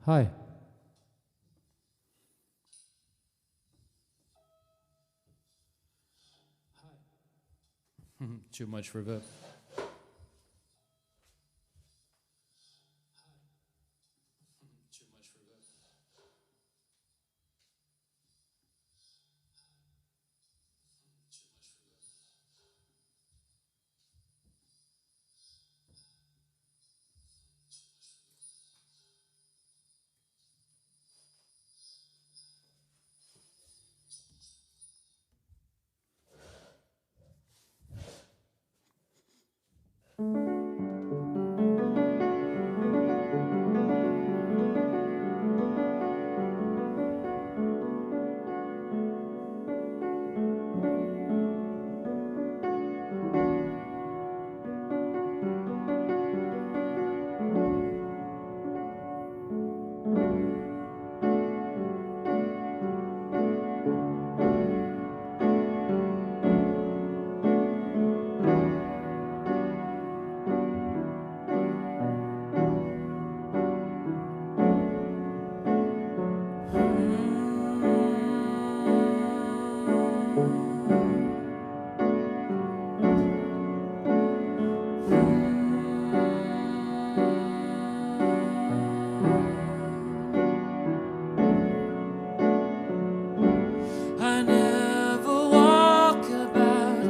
Hi. Too much reverb. I never walk about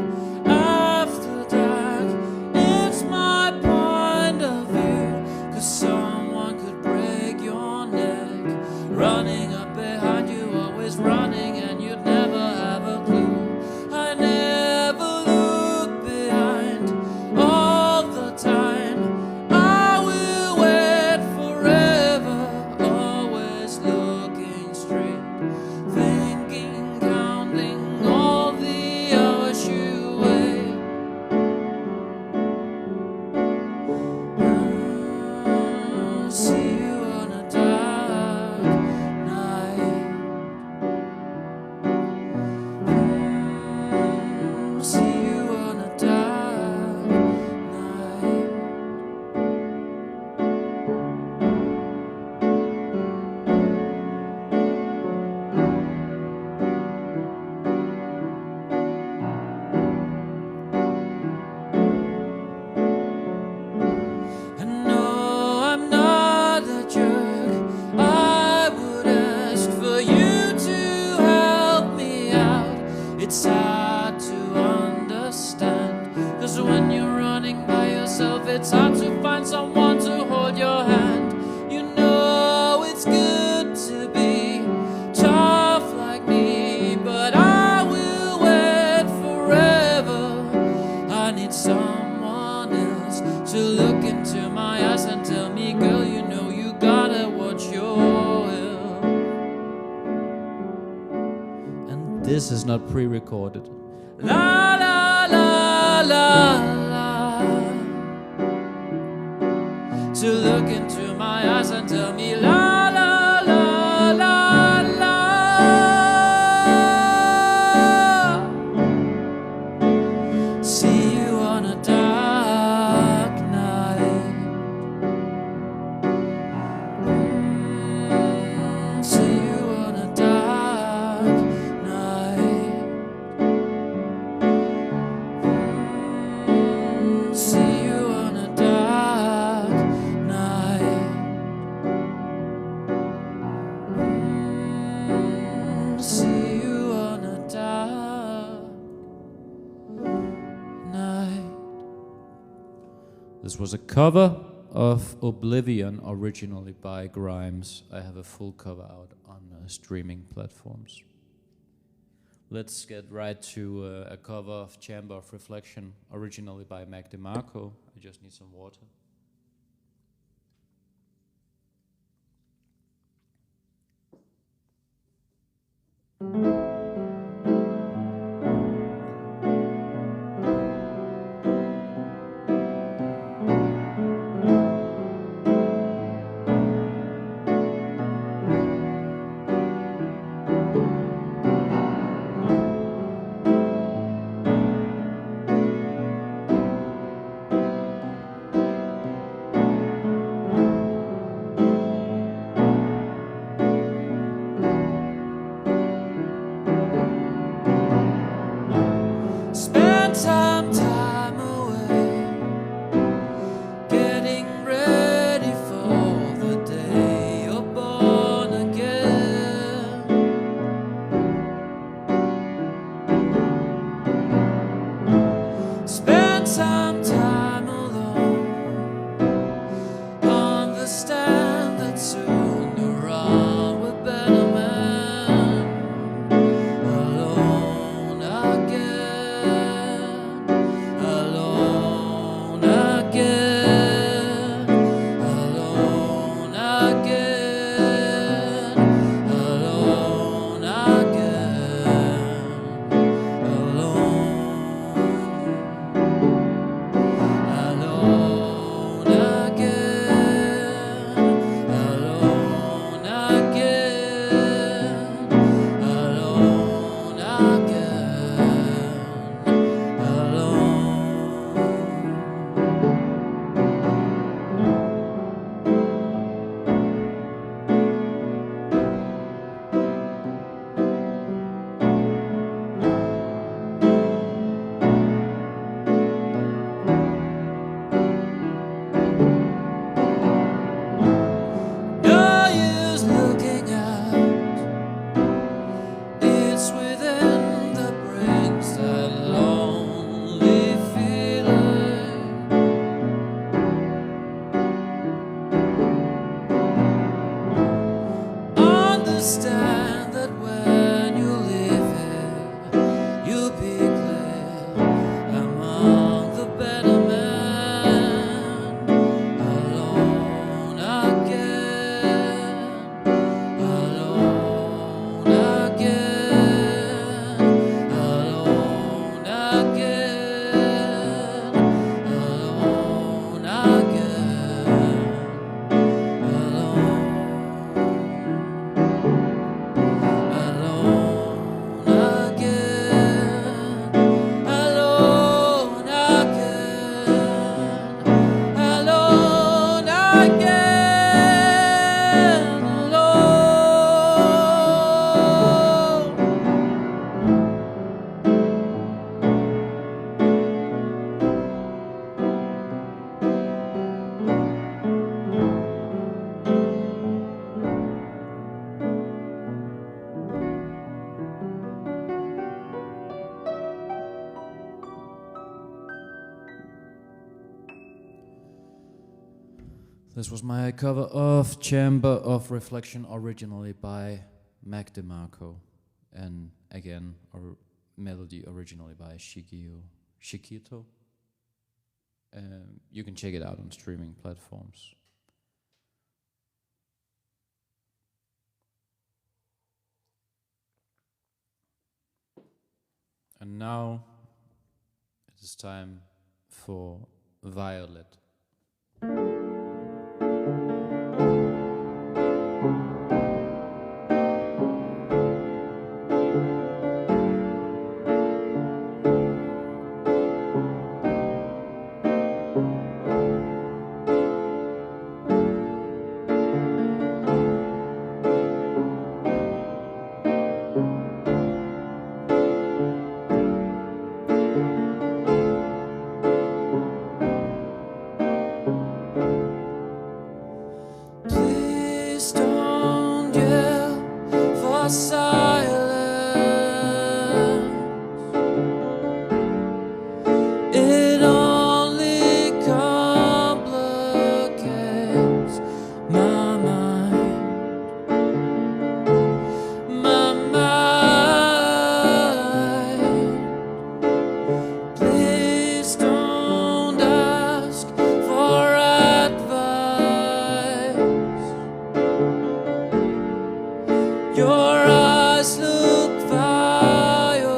after dark. It's my point of view. 'Cause someone could break your neck. Running up behind you, always running, and you'd never have a clue. I never look behind all the time. I will wait forever, always looking straight. Thinking, counting all the hours you wait. See you on a dark night. See you on a dark night. And no, I'm not a jerk. I would ask for you to help me out. It's hard to understand, 'cause when you're running by yourself, it's hard to find someone to hold your hand. You know it's good to be tough like me, but I will wait forever. I need someone else to look into my eyes and tell me, girl, you know you gotta watch your will. And this is not pre-recorded. La la la la la. To look into my eyes and tell me la la la la la. See you on a dark night. See you on a dark night. See you on a dark night. See you on a dark night. This was a cover of Oblivion, originally by Grimes. I have a full cover out on streaming platforms. Let's get right to a cover of Chamber of Reflection, originally by Mac DeMarco. I just need some water. This was my cover of Chamber of Reflection, originally by Mac DeMarco, and again, melody originally by Shikito. You can check it out on streaming platforms. And now it is time for Violet. Please don't yell for silence. It only complicates my mind. My mind. Please don't ask for advice. Your eyes look violet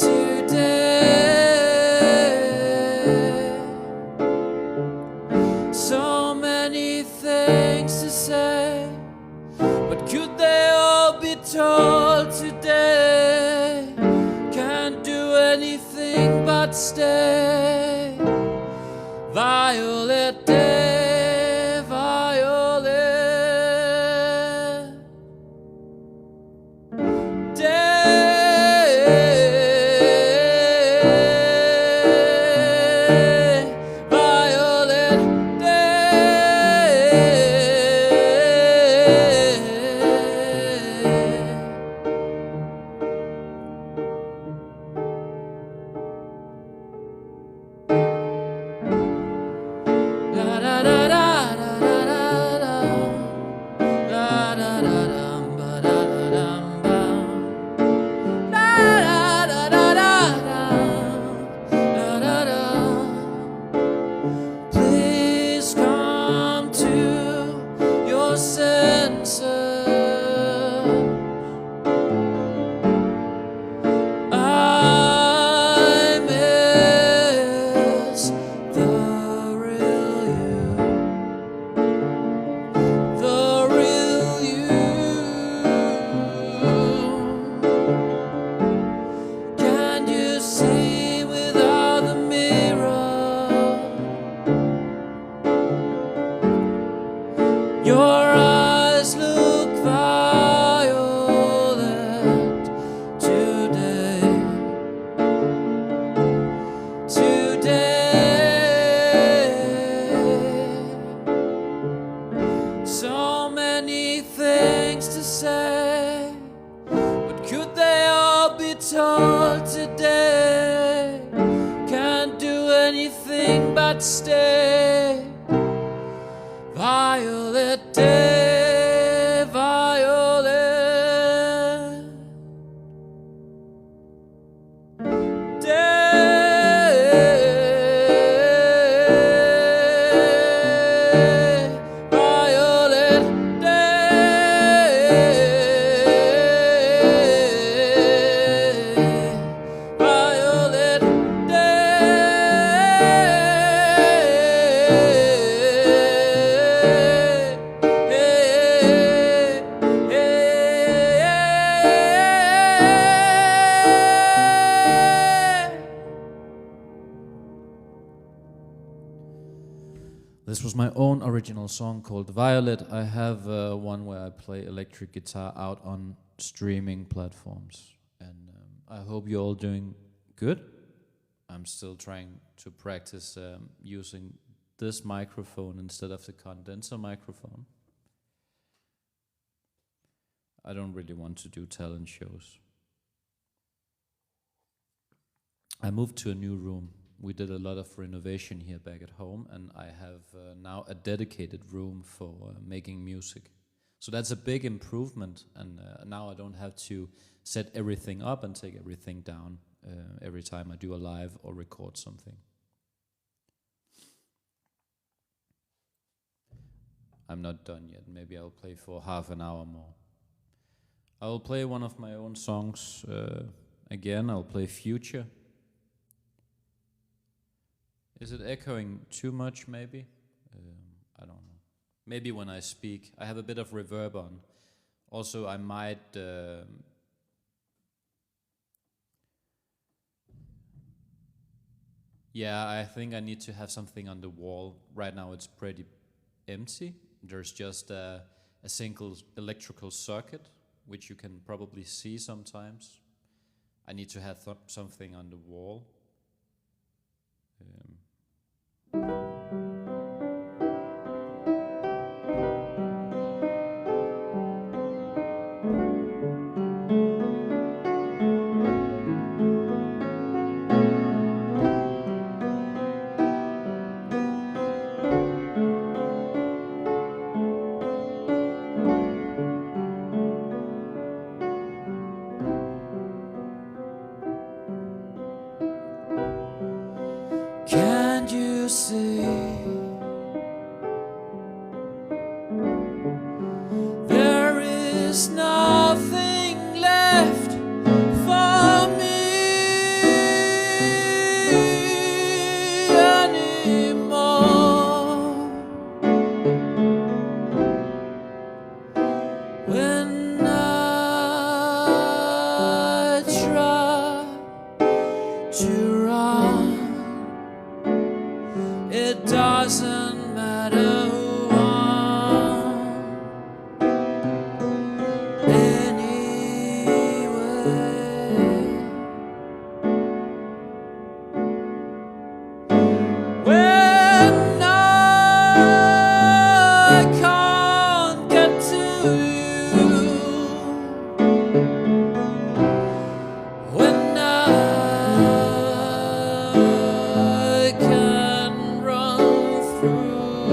today. So many things to say, but could they all be told today? Can't do anything but stay. Violet day, violet day, violet day. La da da da da da da. La da da dum ba da da dum bum. La da da da da da. La da da. Please come to your senses. I miss the real you. The real you. Can you see without the mirror? Your eyes look violet today. So many things to say, but could they all be told today? Can't do anything but stay. Violet day, violet day, violet day, violet This was my own original song called Violet. I have one where I play electric guitar out on streaming platforms. And I hope you're all doing good. I'm still trying to practice using this microphone instead of the condenser microphone. I don't really want to do talent shows. I moved to a new room. We did a lot of renovation here back at home, and I have now a dedicated room for making music. So that's a big improvement, and now I don't have to set everything up and take everything down every time I do a live or record something. I'm not done yet. Maybe I'll play for half an hour more. I will play one of my own songs again. I'll play Future. Is it echoing too much, maybe? I don't know. Maybe when I speak. I have a bit of reverb on. Also, I might... yeah, I think I need to have something on the wall. Right now it's pretty empty. There's just a single electrical circuit, which you can probably see sometimes. I need to have something on the wall. Can't you see there is nothing left for me anymore? When I try to run, it doesn't matter who won anyway. When I can't get to you, when I can run through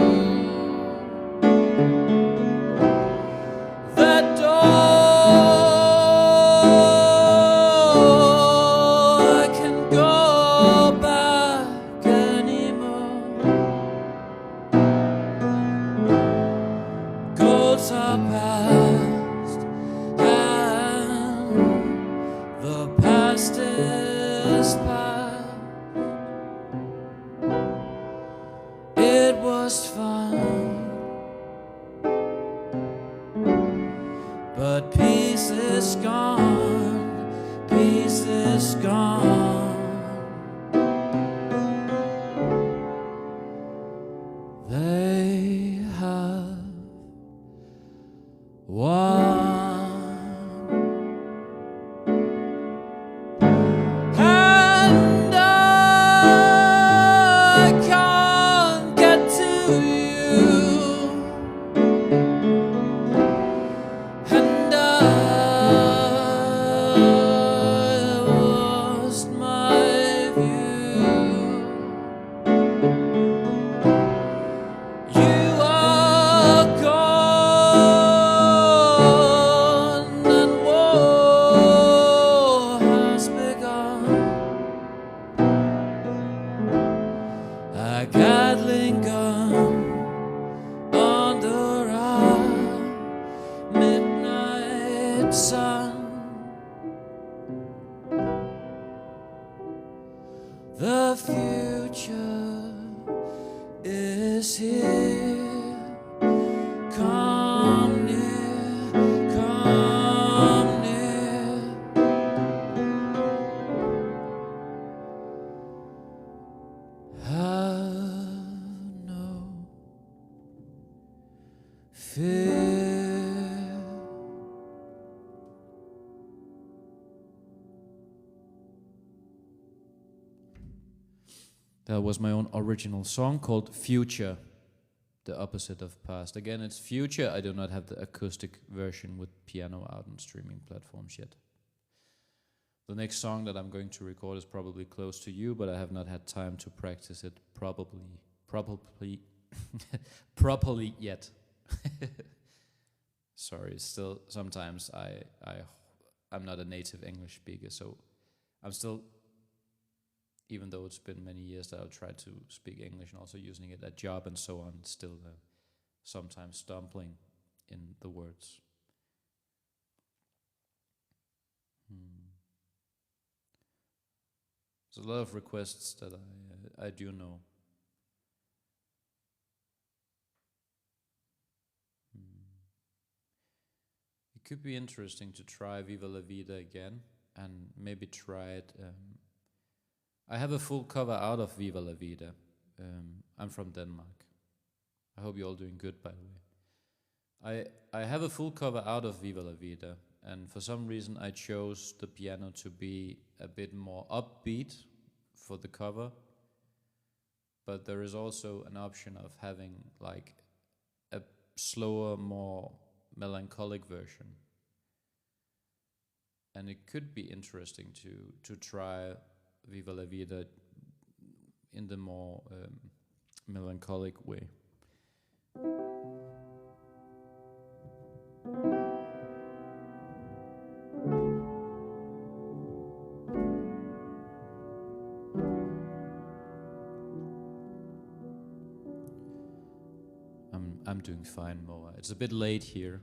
that door, I can go back anymore. Goals are past, and the past is past. It was fun, but peace is gone, peace is gone. They have won, and I can't get to you, and I lost my view. You are gone, and war has begun. A Gatling gun under a midnight sun. The future is here. Come near, come near. Have no fear. That was my own original song called Future, the opposite of past. Again, it's Future. I do not have the acoustic version with piano out on streaming platforms yet. The next song that I'm going to record is probably close to you, but I have not had time to practice it properly yet. Sorry, still sometimes I'm not a native English speaker, so I'm still, even though it's been many years that I've tried to speak English and also using it at job and so on, still sometimes stumbling in the words. There's a lot of requests that I do know. It could be interesting to try Viva Levita again and maybe try it. I have a full cover out of Viva Levita. I'm from Denmark. I hope you're all doing good, by the way. I have a full cover out of Viva Levita, and for some reason I chose the piano to be a bit more upbeat for the cover, but there is also an option of having like a slower, more melancholic version, and it could be interesting to try Viva La Vida in the more melancholic way. I'm doing fine, Moa. It's a bit late here,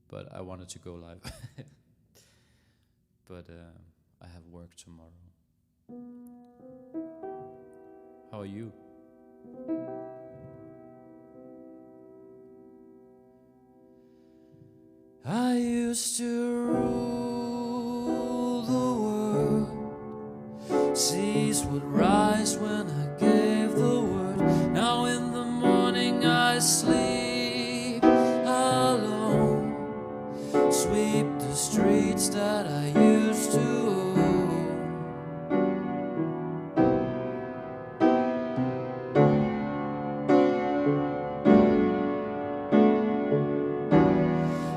but I wanted to go live. But I have work tomorrow. How are you? I used to rule the world. Seas would rise when I gave the word. Now in the morning I sleep alone. Sweep the streets that I used to own.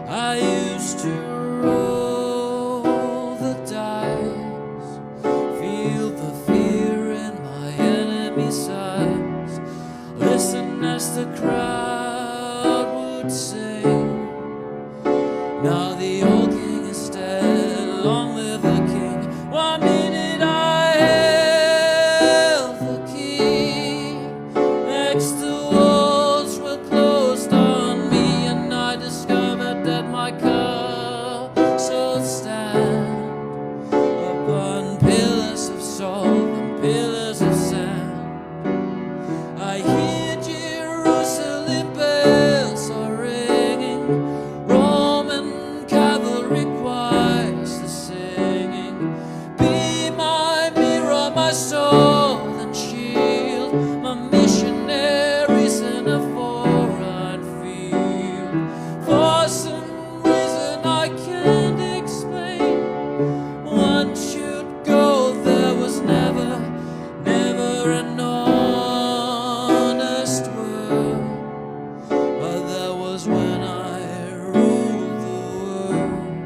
I used to roll the dice, feel the fear in my enemy's eyes, listen as the crowd would sing. Now the old king is dead, long live the king. 1 minute I held the key, next the walls were closed on me, and I discovered that my castle stand upon pillars of salt and pillars of sand. I hear Jerusalem bells are ringing, Roman cavalry choirs are singing. Be my mirror, my sword and shield, my missionaries in a foreign field. For some reason I can't explain, one should go, there was never an honest word, but there was when I ruled the world.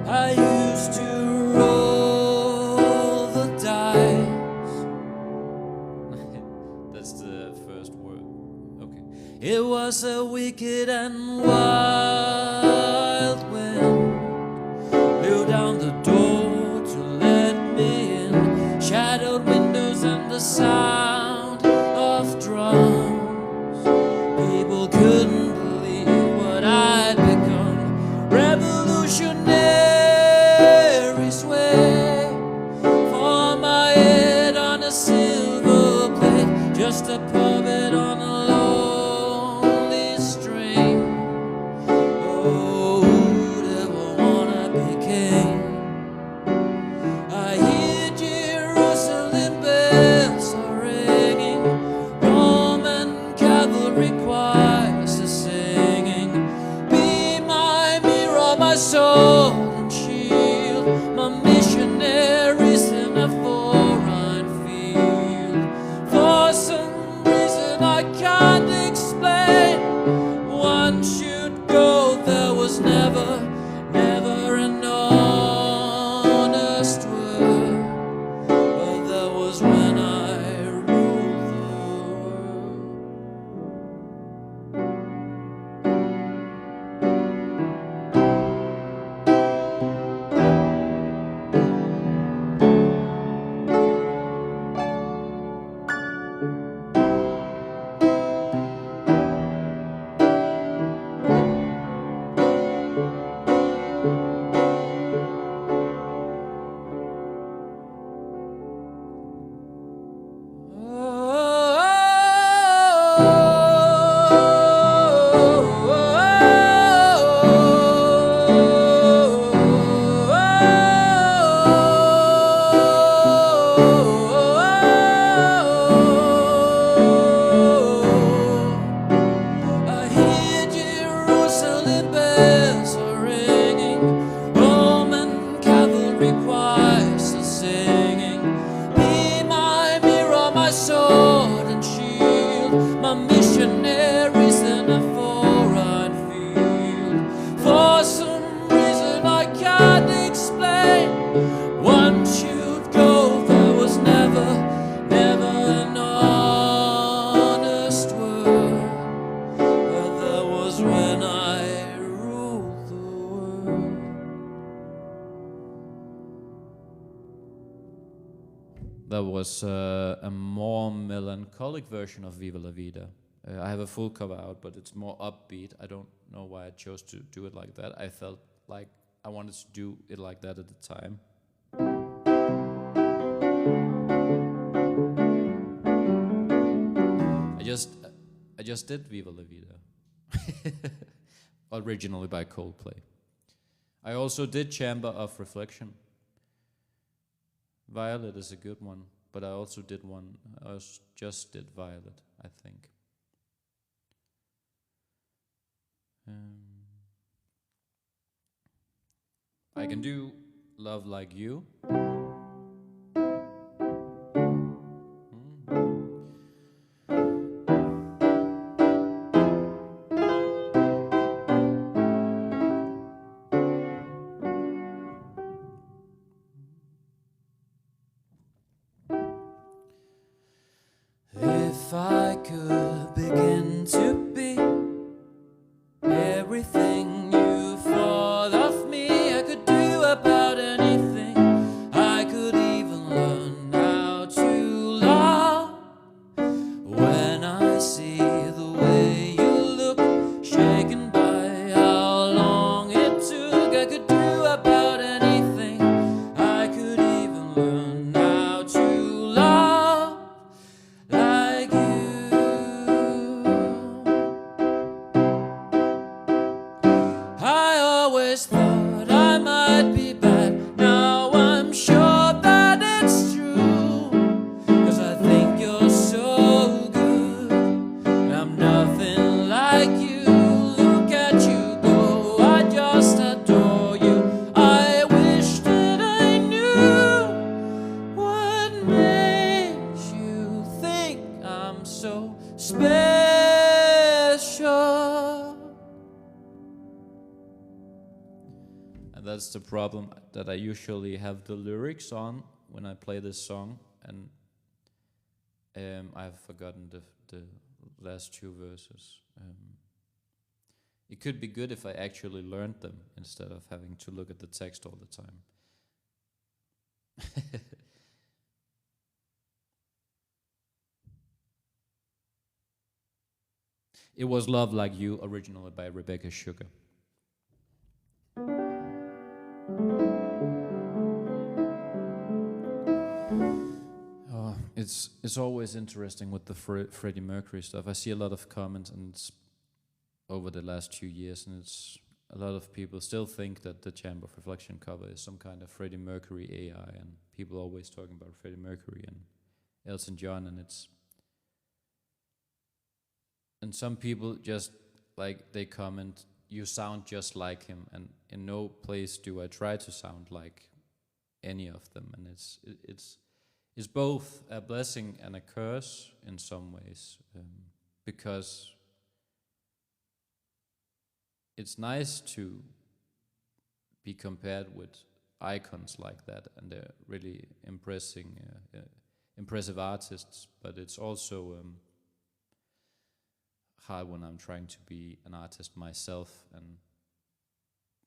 I used to roll the dice. That's the first word. Okay. It was a wicked and wild wind, blew down the door to let me in. Shadowed windows and the sound of drums. People couldn't believe what I'd become. Revolutionary sway for my head on a silver plate, just a puppet on a lonely string. Oh, who'd ever wanna be king? I hear Jerusalem bells are ringing, Roman cavalry choirs are was a more melancholic version of Viva Levita. I have a full cover out, but it's more upbeat. I don't know why I chose to do it like that. I felt like I wanted to do it like that at the time. I just did Viva La Vida, originally by Coldplay. I also did Chamber of Reflection. Violet is a good one, but I also did one. Just did Violet, I think. I can do Love Like You. If I could begin to be everything you thought of me, I could do about anything. I could even learn how to love. When I see the way you look, shaken by how long it took, I could do about anything. I could even learn how to love like you. I always thought I might be bad. Now I'm sure that it's true, 'cause I think you're so good. I'm nothing like you. Look at you go, I just adore you. I wish that I knew what makes you think I'm so special. And that's the problem, that I usually have the lyrics on when I play this song, and I've forgotten the last two verses. It could be good if I actually learned them instead of having to look at the text all the time. It was Love Like You, originally by Rebecca Sugar. It's always interesting with the Freddie Mercury stuff. I see a lot of comments, and it's over the last 2 years, and it's a lot of people still think that the Chamber of Reflection cover is some kind of Freddie Mercury AI, and people always talking about Freddie Mercury and Elton John, and some people just like, they comment, "You sound just like him," and in no place do I try to sound like any of them, and it's both a blessing and a curse in some ways, because it's nice to be compared with icons like that, and they're really impressive artists, but it's also hard when I'm trying to be an artist myself, and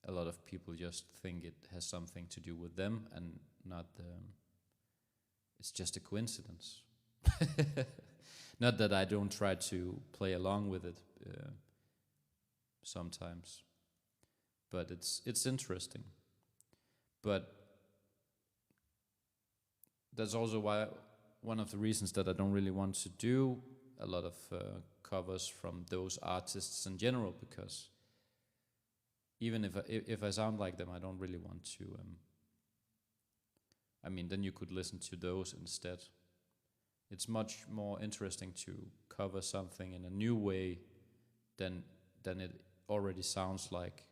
a lot of people just think it has something to do with them and not it's just a coincidence. Not that I don't try to play along with it sometimes, but it's interesting. But that's also why one of the reasons that I don't really want to do a lot of covers from those artists in general, because even if I sound like them, I don't really want to. I mean, then you could listen to those instead. It's much more interesting to cover something in a new way than it already sounds like.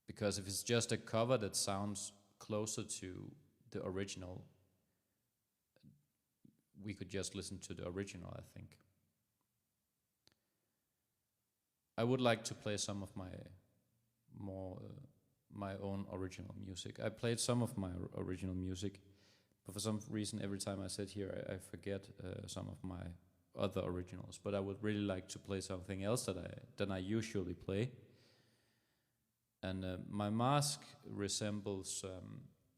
Because if it's just a cover that sounds closer to the original, we could just listen to the original, I think. I would like to play some of my more my own original music. I played some of my original music, but for some reason every time I sit here I forget some of my other originals. But I would really like to play something else than I usually play. And my mask resembles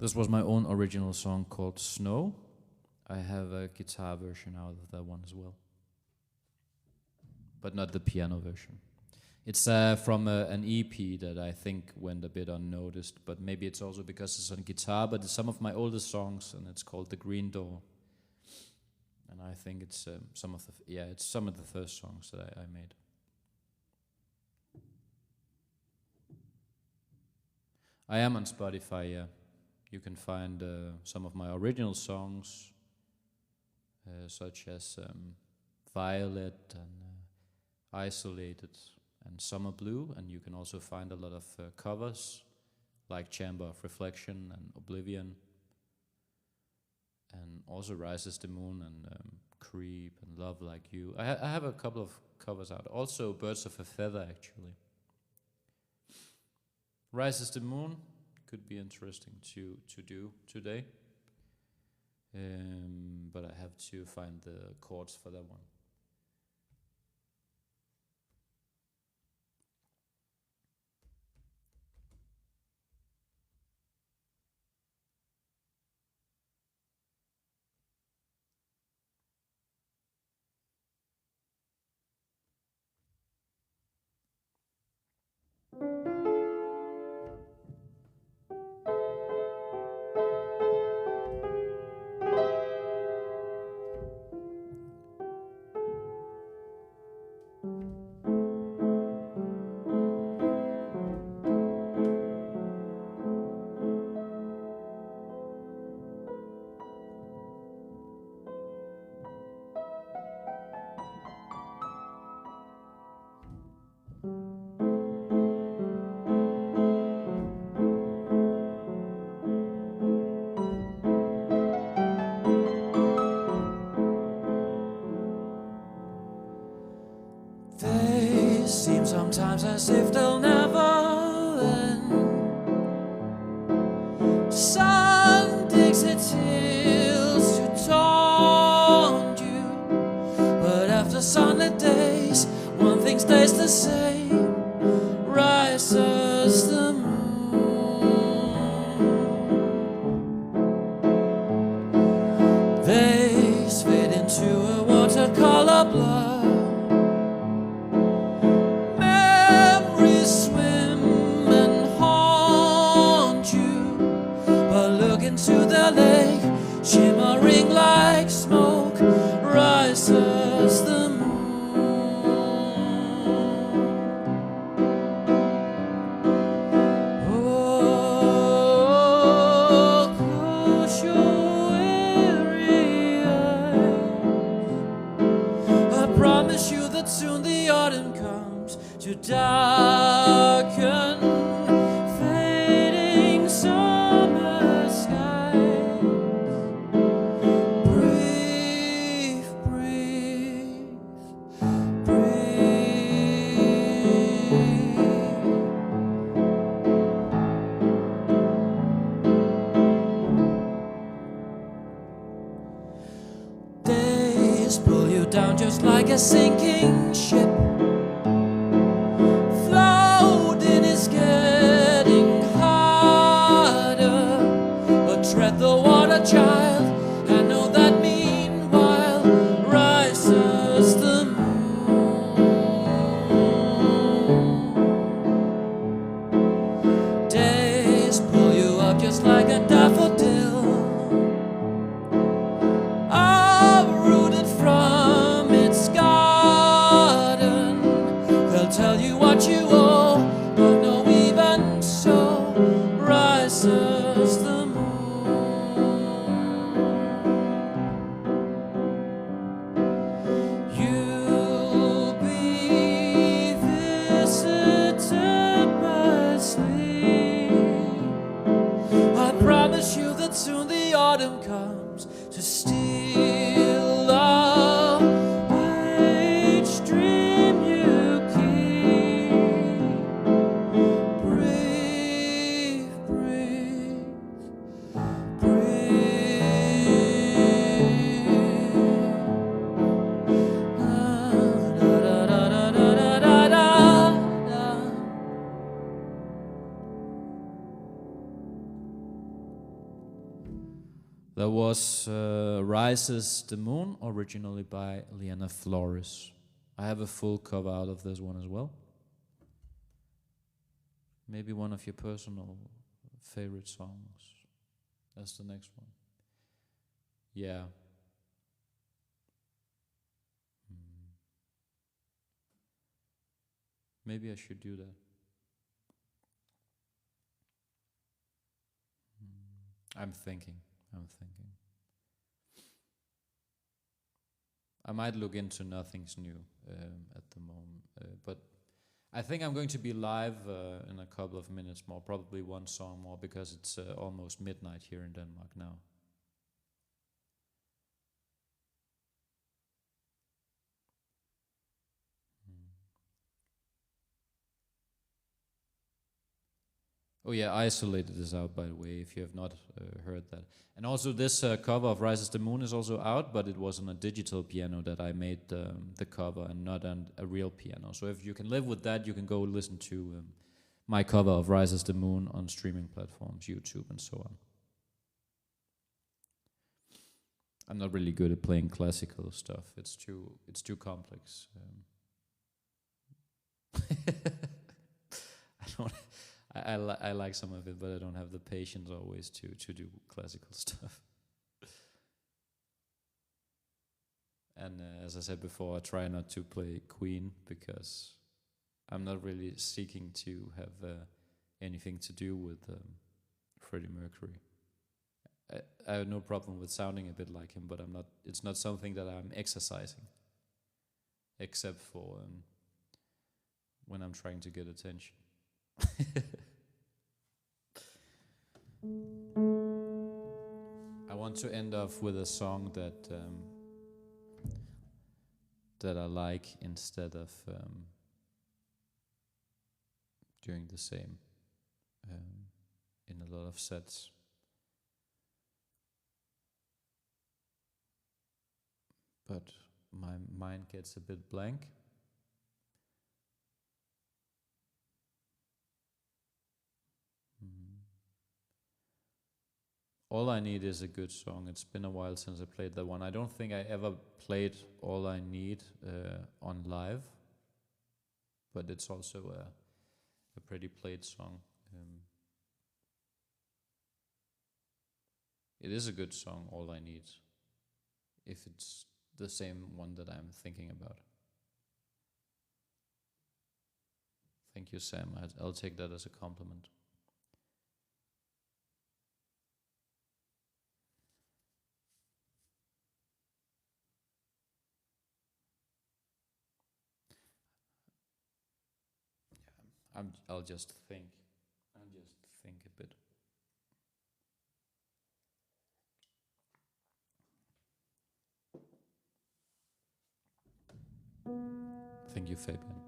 This was my own original song called Snow. I have a guitar version out of that one as well, but not the piano version. It's from an EP that I think went a bit unnoticed, but maybe it's also because it's on guitar, but it's some of my oldest songs, and it's called The Green Door. And I think it's some of the first songs that I made. I am on Spotify, yeah. You can find some of my original songs, such as Violet and Isolated and Summer Blue, and you can also find a lot of covers like Chamber of Reflection and Oblivion, and also Rises the Moon and Creep and Love Like You. I have a couple of covers out, also Birds of a Feather actually. Rises the Moon could be interesting to do today, but I have to find the chords for that one. They seem sometimes as if they'll never end. Sun digs its heels to taunt you, but after sunlit days, one thing stays the same. Rises the moon. They fade into a watercolor blur. To the lake, shimmering like smoke, rises the moon. Oh, close your weary eyes. I promise you that soon the autumn comes to darken fading summer. Pull you down just like a sinking ship. Floating is getting harder, but tread the water, child. I know that meanwhile rises the moon. Days pull you up just like a daffodil. From its garden, That was Rises the Moon, originally by Liana Flores. I have a full cover out of this one as well. Maybe one of your personal favorite songs. That's the next one. Yeah. Maybe I should do that. I'm thinking. I might look into Nothing's New at the moment, but I think I'm going to be live in a couple of minutes more, probably one song more, because it's almost midnight here in Denmark now. Oh yeah, Isolated is out, by the way, if you have not heard that. And also this cover of Rises the Moon is also out, but it was on a digital piano that I made the cover and not on a real piano. So if you can live with that, you can go listen to my cover of Rises the Moon on streaming platforms, YouTube and so on. I'm not really good at playing classical stuff. It's too complex. I like some of it, but I don't have the patience always to do classical stuff. And as I said before, I try not to play Queen because I'm not really seeking to have anything to do with Freddie Mercury. I have no problem with sounding a bit like him, but I'm not. It's not something that I'm exercising, except for when I'm trying to get attention. I want to end off with a song that I like instead of doing the same in a lot of sets. But my mind gets a bit blank. All I Need is a good song. It's been a while since I played that one. I don't think I ever played All I Need on live, but it's also a pretty played song. It is a good song, All I Need, if it's the same one that I'm thinking about. Thank you, Sam. I'll take that as a compliment. I'll just think. A bit. Thank you, Fabian.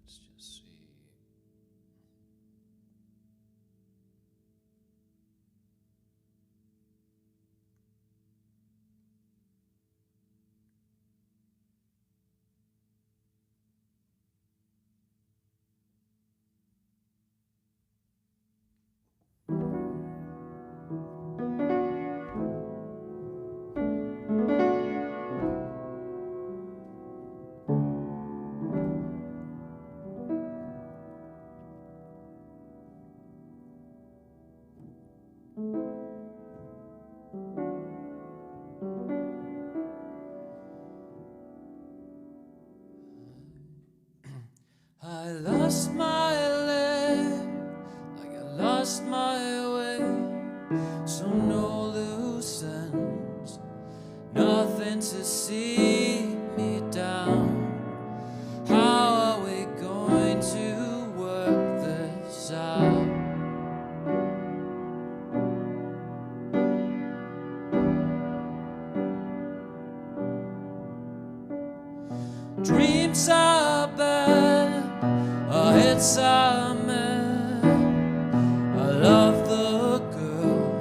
Let's just see. I lost my leg, like I lost my way. no loose ends, nothing to see me down. How are we going to work this out? Dreams are bad, our hits are mad. I love the girl,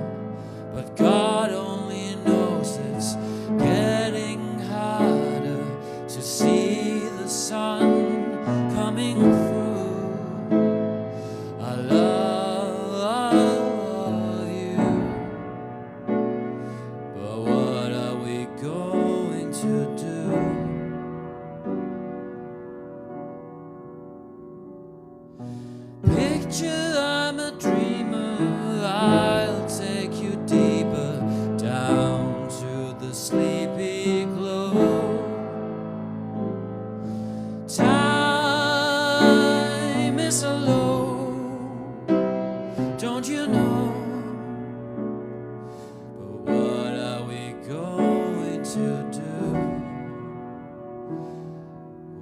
but God only knows it's getting harder to see the sun coming through. I love you, but what are we going to do? Picture I'm a dreamer, I'll take you deeper down to the sleepy glow. Time is alone, don't you know? But what are we going to do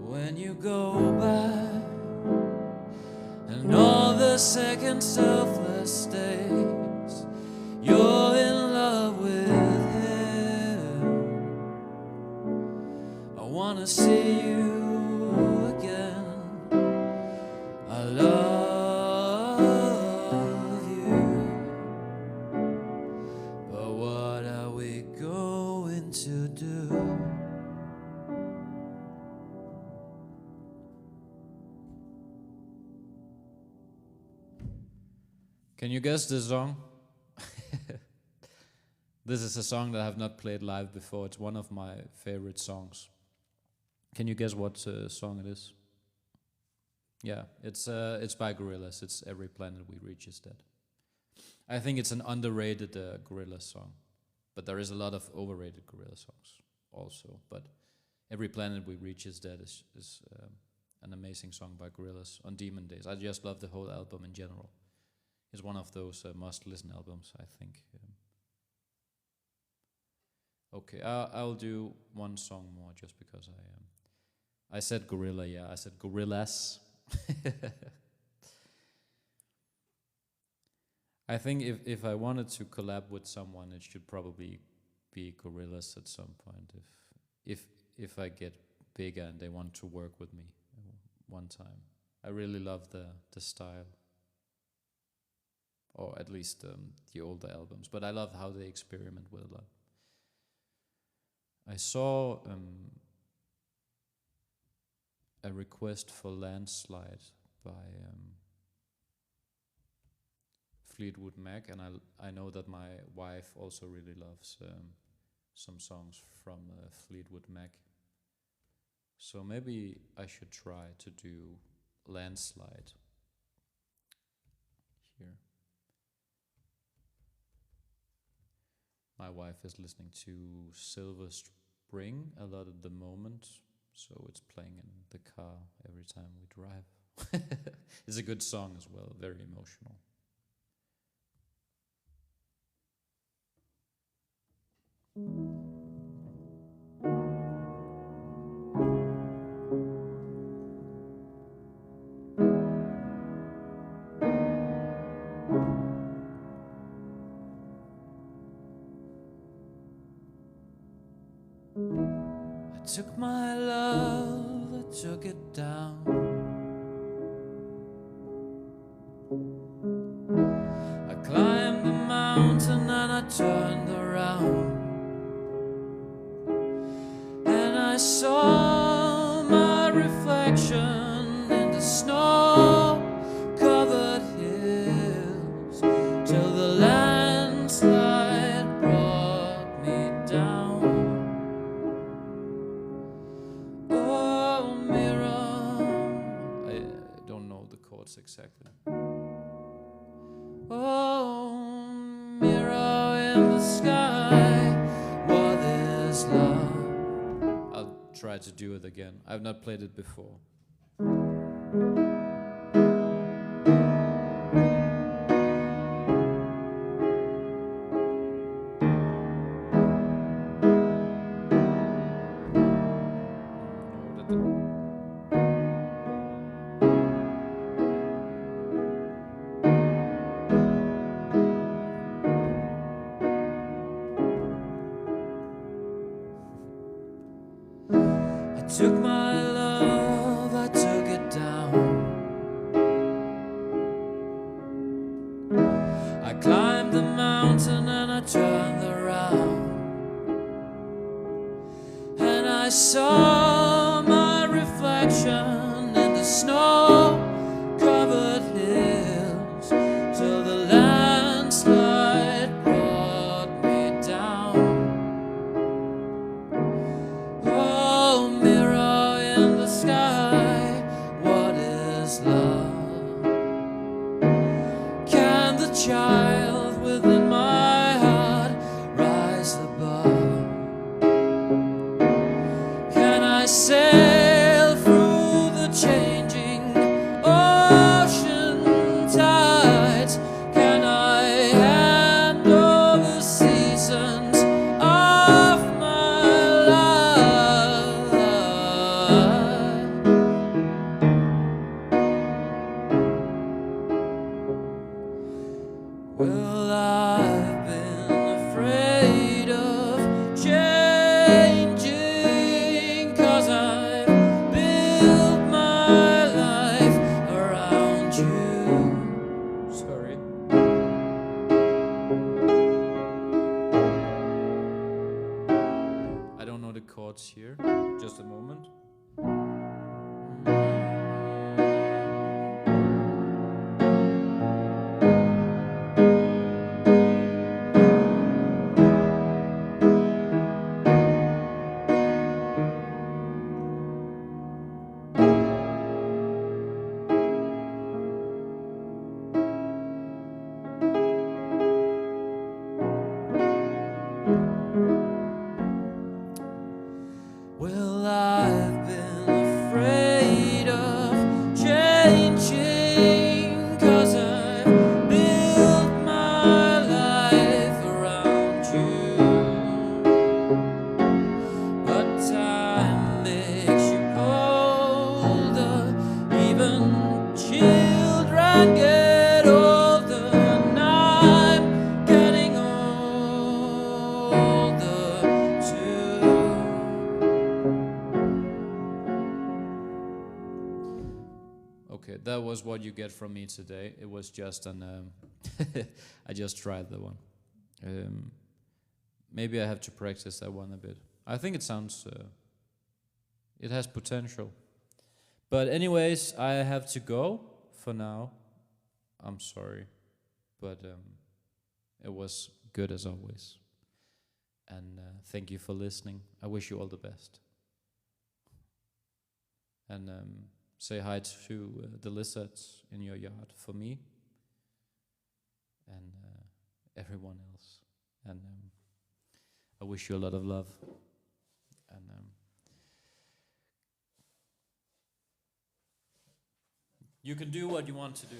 when you go back? And all the second selfless days you're in love with him. I wanna see you again. I love you, but what are we going to do? Can you guess this song? This is a song that I have not played live before. It's one of my favorite songs. Can you guess what song it is? Yeah, it's by Gorillaz. It's Every Planet We Reach Is Dead. I think it's an underrated Gorillaz song, but there is a lot of overrated Gorillaz songs also. But Every Planet We Reach Is Dead is an amazing song by Gorillaz on Demon Days. I just love the whole album in general. It's one of those must-listen albums, I think. Okay, I'll do one song more just because I said gorilla, yeah, I said Gorillaz. I think if I wanted to collab with someone, it should probably be Gorillaz at some point. If I get bigger and they want to work with me one time, I really love the style. Or at least the older albums. But I love how they experiment with a lot. I saw a request for Landslide by Fleetwood Mac, and I know that my wife also really loves some songs from Fleetwood Mac. So maybe I should try to do Landslide here. My wife is listening to Silver Spring a lot at the moment, so it's playing in the car every time we drive. It's a good song as well, very emotional. I took my love, I took it down. I climbed the mountain and I turned around, and I saw my reflection in the snow-covered hills, till the landslide brought me down. Exactly. Oh, mirror in the sky, what is love? I'll try to do it again. I've not played it before. I took my love, I took it down. I climbed the mountain and I turned around, and I saw my reflection in the snow-covered hills, till the landslide brought me down. Oh, mirror in the sky, what is love? Can the child within my heart rise above? Can I sail through the changing ocean tides? Can I handle the seasons of my life? Well, I've been afraid of changing, 'cause I've built my life around you. Sorry. I don't know the chords here. Just a moment. Well, I've been afraid of changing, 'cause I've built my life around you. But time makes you colder, even children get older, and I'm getting older too. Okay, that was what you get from me today. It was just an I just tried that one. Maybe I have to practice that one a bit. I think it sounds it has potential. But anyways, I have to go for now. I'm sorry, but it was good as always. And thank you for listening. I wish you all the best. And say hi to the lizards in your yard for me and everyone else. And I wish you a lot of love. And you can do what you want to do.